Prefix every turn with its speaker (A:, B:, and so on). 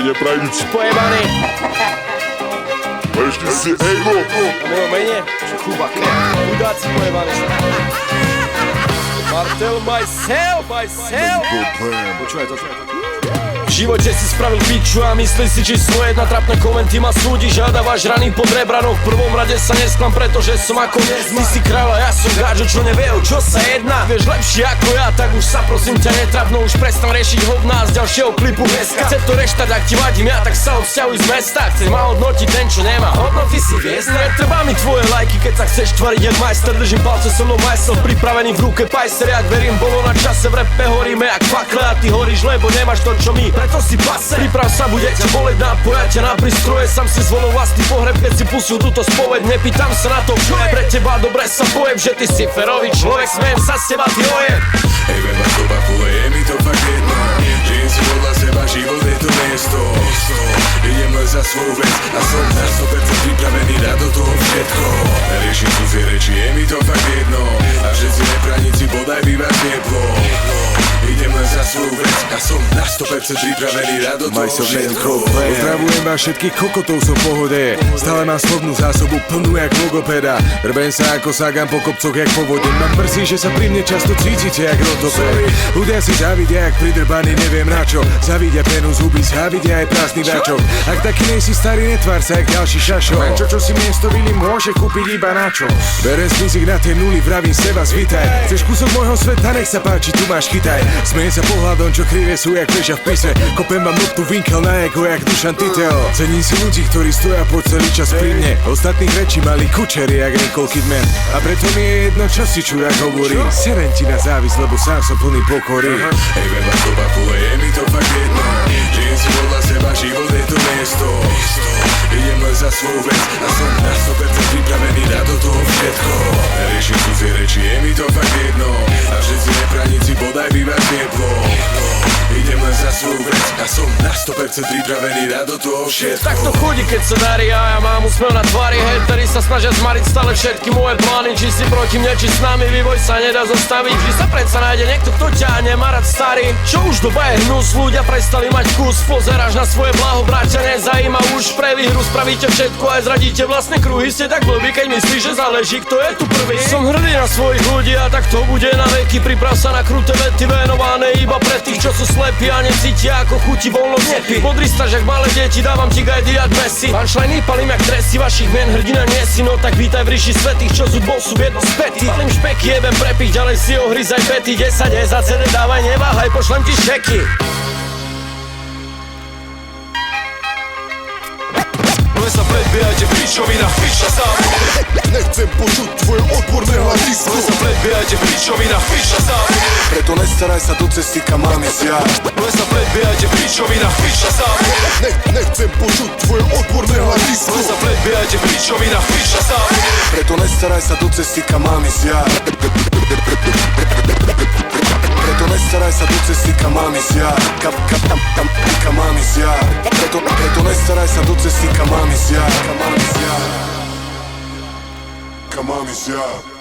A: nepravič.
B: Pojebaný.
A: A ešte si ego.
B: Mojho mene? Kuba Krem. Chudáci pojebaný. Martel myself. Počúvaj to. V živote si spravil piču a myslíš si číslo jedna. Trapné komenty ma súdiš a dávaš rany pod rebranou. V prvom rade sa nesklam, pretože som ako nezma. Ty si kráľ a ja som gáčo, čo nevie, o čo sa jedná. Vieš lepšie ako ja, tak už sa prosím ťa netrapno. Už prestan riešiť hovná z ďalšieho klipu dneska. Chce to reštať, ak ti vadím ja, tak sa odsťahuj z mesta. Chceš ma hodnotiť ten, čo nemá hodnoty, si viesť. Netrvá mi tvoje lajky, keď sa chceš tvariť jak majster. Držím palce so mnou majstov, pripravený v ruke pajser. Jak verím, bolo na čase, v rappe horíme jak fakle a ty horíš, lebo nemáš to, čo my. Preto si pase, priprav sa, bude ťa boleť, nápoja ťa na prístroje. Sám si zvolil vlastný pohreb, keď si pustil túto spoveď. Nepýtam sa na to, čo je pre teba, dobre sa pojem, že ty si ferový človek, smejem sa z teba, ty ojem.
C: Hej, vema to bakuje, je mi to fakt jedno. Žijem si podľa seba, život je to miesto. Idem len za svoju vec a som na 100% pripravený dať do toho všetko. Riešim cudzie reči, je mi to fakt jedno. A všetci nepraníci bodaj býva teplo. Idem len za svoju vec a som na 100% pripravený dať do toho všetko.
D: Pozdravujem vás všetkých kokotov, som v pohode. Stále mám slovnú zásobu plnú jak logopeda. Rbem sa ako Sagan po kopcoch jak po vode. Mám mrzí, že sa pri mne často cítite jak rotoper. Ľudia si závidia jak pridrbaní, neviem na čo. Zavidia penu zuby, závidia aj prázdny dačok. Ak taký nejsi starý, netvár sa jak ďalší šašo. Čo si miesto vily môže kúpiť iba na čo. Berem smisik na tej nuly, vravím seba zvítaj. Chceš kúsok môjho sveta, nech sa páči, tu máš, chytaj. Smejem sa pohľadom, čo krivé sú jak veža v pise. Kopem vám noktu vinkel na ego jak Dušan Titel. Cením si ľudí, ktorí stoja po celý čas pri mne. Ostatných rečí mali kučery jak Nicole Kidman. A preto mi je jedno, čo si čurák hovorí. Serem ti na závis, lebo sám som plný pokory.
C: Hej, vema to bakuje, je mi to fakt jedno. Žijem si podľa seba, život je to miesto. Idem len za svoju vec a som na 100% pripravený dať do toho všetko. Riešim cudzie reči, je mi to fakt jedno. A všetci nepraníci bodaj býva teplo. Idem len za svoju vec a som na 100% pripravený dať do toho všetko.
B: Tak to chodí, keď sa darí a ja mám úsmev na tvári. Hateri sa snažia zmariť stále všetky moje plány. Či si proti mne, či s nami, vývoj sa nedá zastaviť. Vždy sa predsa nájde niekto, kto ťa nemá rád starý. Čo už doba je hnus, ľudia prestali mať kus. Pozeráš na svoje blaho, bratia, nezajíma už. Pre výhru spravíte všetko, aj zradíte vlastné kruhy. Ste tak blbí, keď myslíš, že záleží, kto je tu prvý. Som hrdý na svojich ľudí a tak to bude na veky. Priprav sa na kruté vety venované iba pre tých, čo sú slepí a necítia ako chutí voľno nepí. Modrý staž jak malé deti, dávam ti gajdy jak Messi. Punchline palím jak dresy, vašich mien hrdina nie si. No tak vítaj v ríši svetých, čo sú bol sú jedno spätí. Palím špeky, jebem prepich, ďalej si ohryzaj pety. 10 za CD dávaj, neváhaj, pošlem ti šeky.
C: Sa predbiehajte pičovina, piča sám.
A: Nechcem počuť tvoje odborné hľadisko.
C: Sa predbiehajte pičovina, piča sám.
A: Preto nestaraj sa do cesty, kam mám ísť ja.
C: Sa predbiehajte pičovina, piča sám.
A: Nechcem počuť tvoje odborné hľadisko.
C: Sa predbiehajte pičovina, piča sám.
A: Preto nestaraj sa do cesty, kam mám ísť ja. Preto nestaraj sa do cesty, kam mám ísť ja. Kam mám ísť ja. Preto nestaraj sa do cesty, kam mám ísť ja. Kam mám ísť ja.